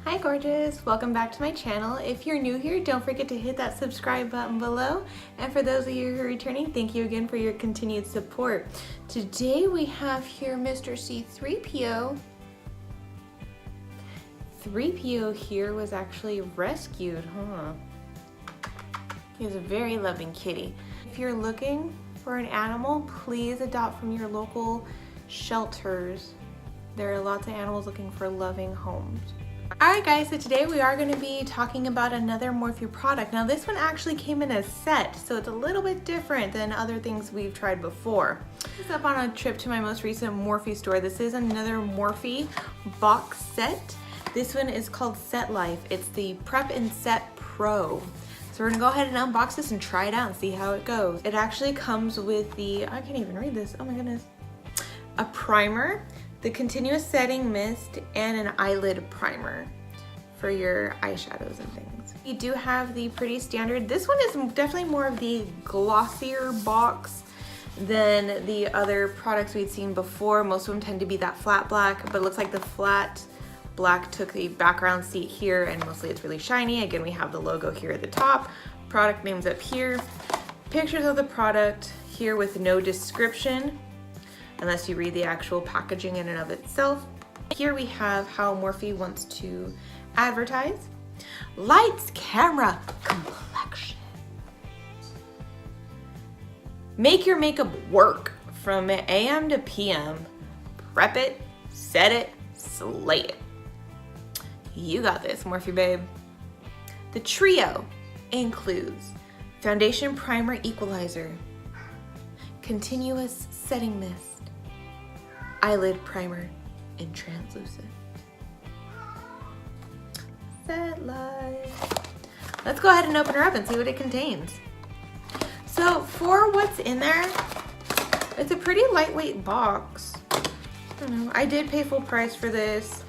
Hi gorgeous, welcome back to my channel. If you're new here, don't forget to hit that subscribe button below. And for those of you who are returning, thank you again for your continued support. Today we have here Mr. C3PO. 3PO here was actually rescued, huh? He's a very loving kitty. If you're looking for an animal, please adopt from your local shelters. There are lots of animals looking for loving homes. Alright guys, so today we are going to be talking about another Morphe product. Now this one actually came in a set, so it's a little bit different than other things we've tried before. This is up on a trip to my most recent Morphe store. This is another Morphe box set. This one is called Set Life. It's the Prep and Set Pro. So we're gonna go ahead and unbox this and try it out and see how it goes. It actually comes with the, I can't even read this, oh my goodness. A primer, the continuous setting mist, and an eyelid primer for your eyeshadows and things. You do have the pretty standard. This one is definitely more of the glossier box than the other products we'd seen before. Most of them tend to be that flat black, but it looks like the flat black took the background seat here, and mostly it's really shiny. Again, we have the logo here at the top, product names up here, pictures of the product here with no description, unless you read the actual packaging in and of itself. Here we have how Morphe wants to advertise. Lights, camera, complexion. Make your makeup work from AM to PM. Prep it, set it, slay it. You got this, Morphe babe. The trio includes foundation, primer, equalizer, continuous setting mist, eyelid primer, and translucent. Set Life. Let's go ahead and open her up and see what it contains. So for what's in there, it's a pretty lightweight box. I don't know, I did pay full price for this,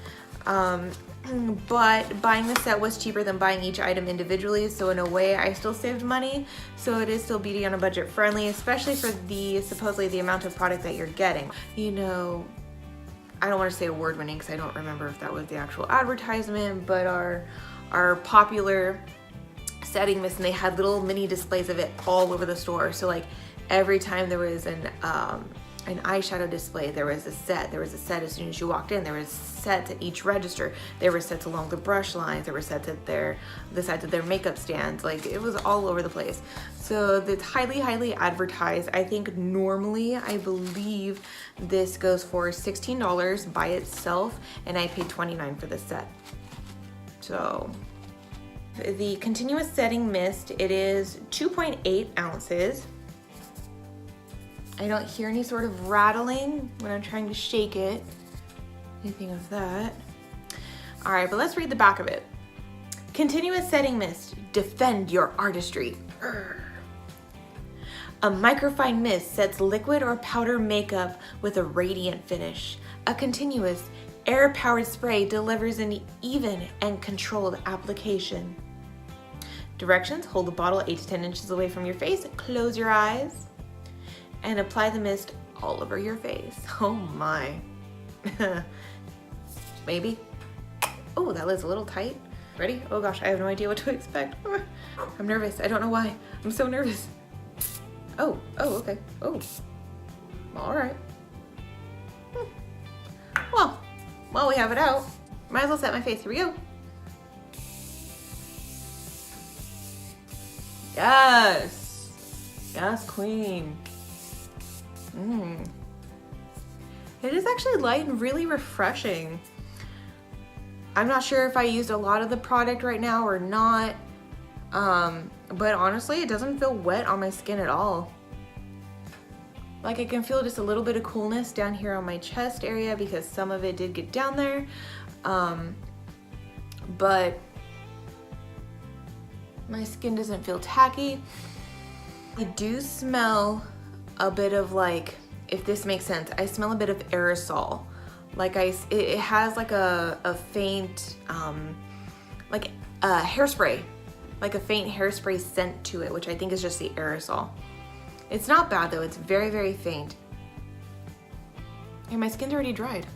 but buying the set was cheaper than buying each item individually, so in a way I still saved money. So it is still beauty on a budget friendly, especially for the supposedly the amount of product that you're getting. You know, I don't want to say award winning because I don't remember if that was the actual advertisement, but our popular setting mist, and they had little mini displays of it all over the store. So like every time there was an eyeshadow display, there was a set. There was a set as soon as you walked in. There was sets at each register. There were sets along the brush lines. There were sets at the sides of their makeup stands. Like it was all over the place. So it's highly, highly advertised. I think normally, I believe this goes for $16 by itself, and I paid $29 for this set. So the continuous setting mist, it is 2.8 ounces. I don't hear any sort of rattling when I'm trying to shake it. Anything of that. All right, but let's read the back of it. Continuous setting mist, defend your artistry. Urgh. A microfine mist sets liquid or powder makeup with a radiant finish. A continuous air-powered spray delivers an even and controlled application. Directions: hold the bottle 8 to 10 inches away from your face, close your eyes, and apply the mist all over your face. Oh my. Maybe. Oh, that lid's a little tight. Ready? Oh gosh, I have no idea what to expect. I'm nervous. I don't know why. I'm so nervous. Oh, okay. Oh, all right. Well, while we have it out, might as well set my face. Here we go. Yes. Yes, queen. It is actually light and really refreshing. I'm not sure if I used a lot of the product right now or not, but honestly, it doesn't feel wet on my skin at all. Like I can feel just a little bit of coolness down here on my chest area because some of it did get down there, but my skin doesn't feel tacky. I do smell a bit of, like, if this makes sense, I smell a bit of aerosol. Like it has like a faint, like a hairspray, like a faint hairspray scent to it, which I think is just the aerosol. It's not bad though, it's very, very faint. And my skin's already dried.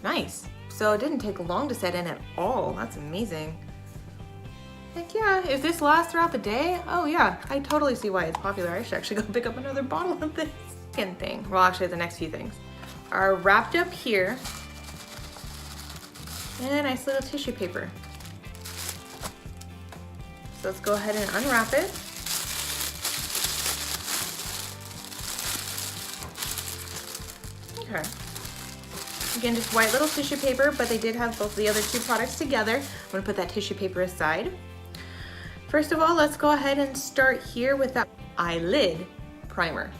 Nice. So it didn't take long to set in at all. That's amazing. Heck yeah, if this lasts throughout the day, oh yeah, I totally see why it's popular. I should actually go pick up another bottle of this. Second thing, well actually the next few things, are wrapped up here in a nice little tissue paper. So let's go ahead and unwrap it. Okay. Again, just white little tissue paper, but they did have both the other two products together. I'm gonna put that tissue paper aside. First of all, let's go ahead and start here with the eyelid primer.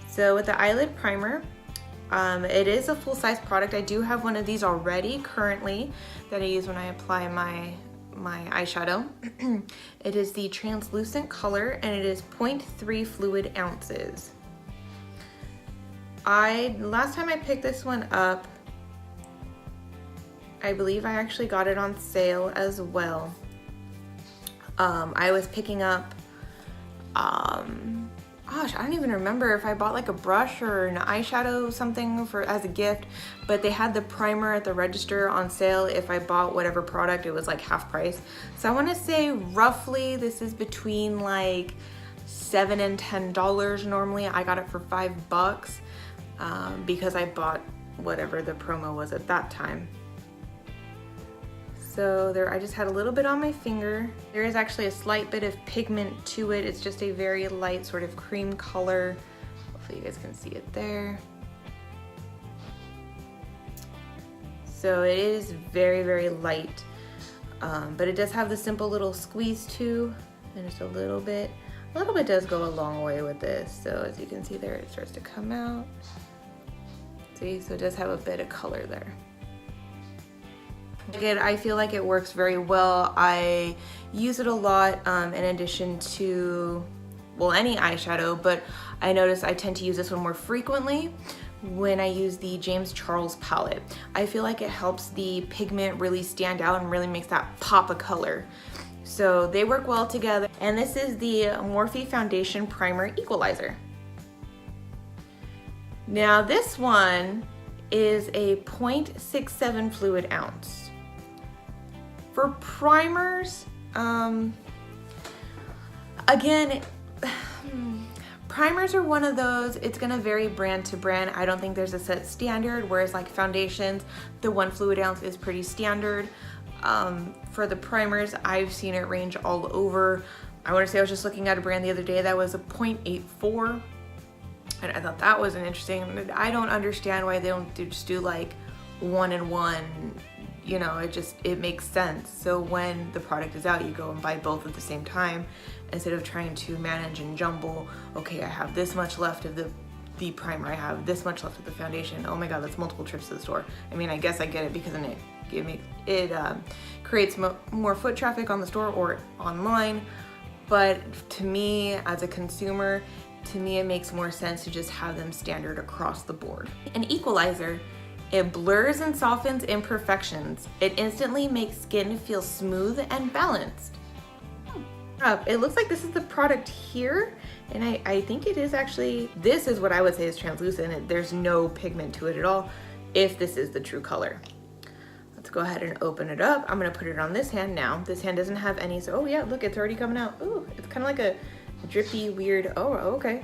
So with the eyelid primer, it is a full-size product. I do have one of these already currently that I use when I apply my eyeshadow. It is the translucent color and it is 0.3 fluid ounces. Last time I picked this one up, I believe I actually got it on sale as well. I was picking up, gosh, I don't even remember if I bought like a brush or an eyeshadow something as a gift, but they had the primer at the register on sale. If I bought whatever product, it was like half price. So I want to say roughly this is between like $7 and $10 normally. I got it for $5 because I bought whatever the promo was at that time. So there, I just had a little bit on my finger. There is actually a slight bit of pigment to it. It's just a very light sort of cream color. Hopefully you guys can see it there. So it is very, very light, but it does have the simple little squeeze too, and just a little bit does go a long way with this. So as you can see there, it starts to come out. See, so it does have a bit of color there. Again, I feel like it works very well. I use it a lot in addition to, well, any eyeshadow, but I notice I tend to use this one more frequently when I use the James Charles palette. I feel like it helps the pigment really stand out and really makes that pop of color. So they work well together. And this is the Morphe Foundation Primer Equalizer. Now this one is a 0.67 fluid ounce. For primers, again, primers are one of those, it's gonna vary brand to brand. I don't think there's a set standard, whereas like foundations, the 1 fluid ounce is pretty standard. For the primers, I've seen it range all over. I wanna say I was just looking at a brand the other day that was a 0.84. And I thought that was an interesting, I don't understand why they don't just do like 1 and 1. You know, it makes sense. So when the product is out, you go and buy both at the same time instead of trying to manage and jumble. Okay, I have this much left of the primer, I have this much left of the foundation. Oh my God, that's multiple trips to the store. I mean, I guess I get it because then it creates more foot traffic on the store or online. But to me, as a consumer, it makes more sense to just have them standard across the board. An equalizer, it blurs and softens imperfections. It instantly makes skin feel smooth and balanced. It looks like this is the product here, and I think it is actually, this is what I would say is translucent. There's no pigment to it at all, if this is the true color. Let's go ahead and open it up. I'm gonna put it on this hand now. This hand doesn't have any, so, oh yeah, look, it's already coming out. Ooh, it's kind of like a drippy, weird, oh, okay.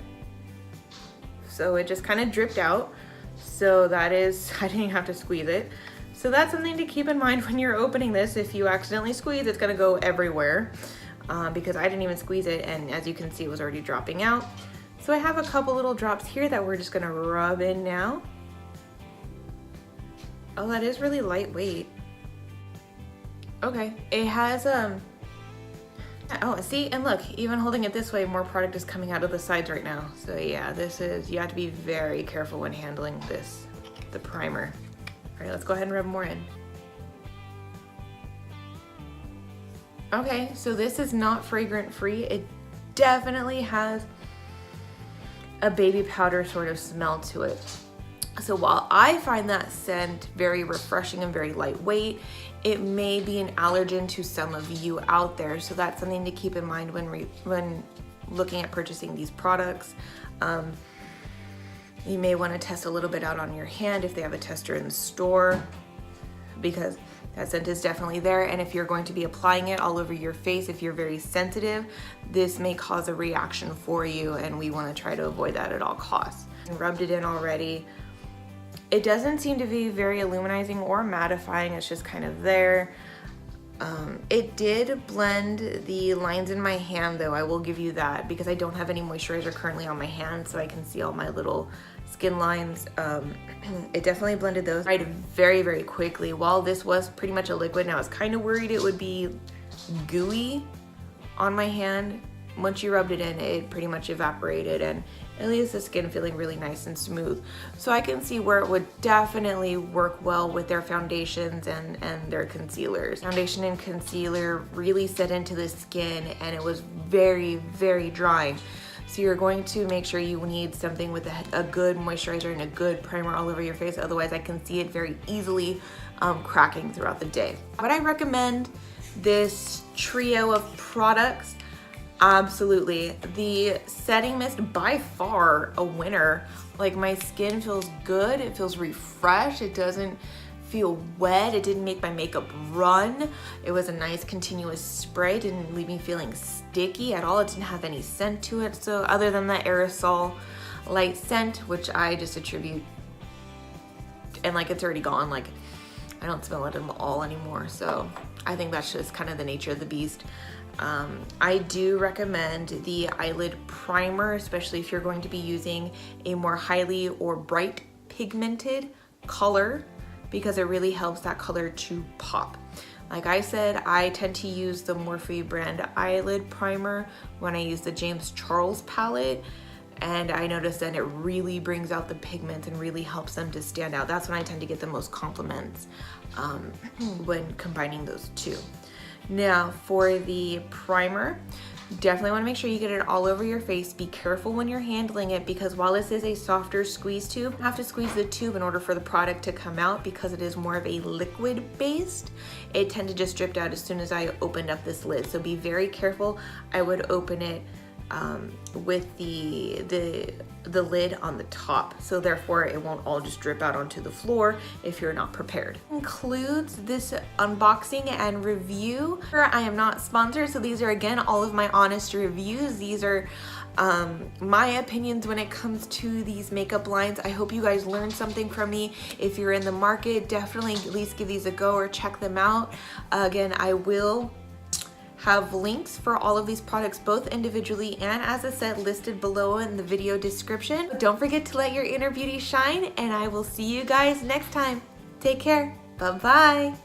So it just kind of dripped out. So that is, I didn't have to squeeze it. So that's something to keep in mind when you're opening this. If you accidentally squeeze, it's gonna go everywhere because I didn't even squeeze it, and as you can see, it was already dropping out. So I have a couple little drops here that we're just gonna rub in now. Oh, that is really lightweight. Okay, it has, oh, see, and look, even holding it this way, more product is coming out of the sides right now. So yeah, you have to be very careful when handling the primer. All right, let's go ahead and rub more in. Okay, so this is not fragrant free. It definitely has a baby powder sort of smell to it. So while I find that scent very refreshing and very lightweight, it may be an allergen to some of you out there. So that's something to keep in mind when looking at purchasing these products. You may want to test a little bit out on your hand if they have a tester in the store, because that scent is definitely there. And if you're going to be applying it all over your face, if you're very sensitive, this may cause a reaction for you, and we want to try to avoid that at all costs. I rubbed it in already. It doesn't seem to be very illuminizing or mattifying, it's just kind of there. It did blend the lines in my hand though, I will give you that, because I don't have any moisturizer currently on my hand, so I can see all my little skin lines. It definitely blended those right very, very quickly. While this was pretty much a liquid, and I was kind of worried it would be gooey on my hand, once you rubbed it in, it pretty much evaporated, and it leaves the skin feeling really nice and smooth. So I can see where it would definitely work well with their foundations and their concealers. Foundation and concealer really set into the skin, and it was very, very drying. So you're going to make sure you need something with a good moisturizer and a good primer all over your face. Otherwise, I can see it very easily cracking throughout the day. Would I recommend this trio of products? Absolutely. The setting mist, by far a winner. Like, my skin feels good, it feels refreshed, it doesn't feel wet, it didn't make my makeup run. It was a nice continuous spray, didn't leave me feeling sticky at all. It didn't have any scent to it, so other than the aerosol light scent, which I just attribute, and like it's already gone, like I don't smell it at all anymore, so I think that's just kind of the nature of the beast. I do recommend the eyelid primer, especially if you're going to be using a more highly or bright pigmented color, because it really helps that color to pop. Like I said, I tend to use the Morphe brand eyelid primer when I use the James Charles palette, and I noticed that it really brings out the pigments and really helps them to stand out. That's when I tend to get the most compliments when combining those two. Now for the primer, definitely want to make sure you get it all over your face. Be careful when you're handling it, because while this is a softer squeeze tube, you have to squeeze the tube in order for the product to come out, because it is more of a liquid based. It tended to just drip out as soon as I opened up this lid, so be very careful. I would open it with the lid on the top, so therefore it won't all just drip out onto the floor if you're not prepared. Concludes this unboxing and review. I am not sponsored, so these are again all of my honest reviews. These are my opinions when it comes to these makeup lines. I hope you guys learned something from me. If you're in the market, definitely at least give these a go or check them out. Again, I will have links for all of these products, both individually and as a set, listed below in the video description. Don't forget to let your inner beauty shine, and I will see you guys next time. Take care. Bye-bye.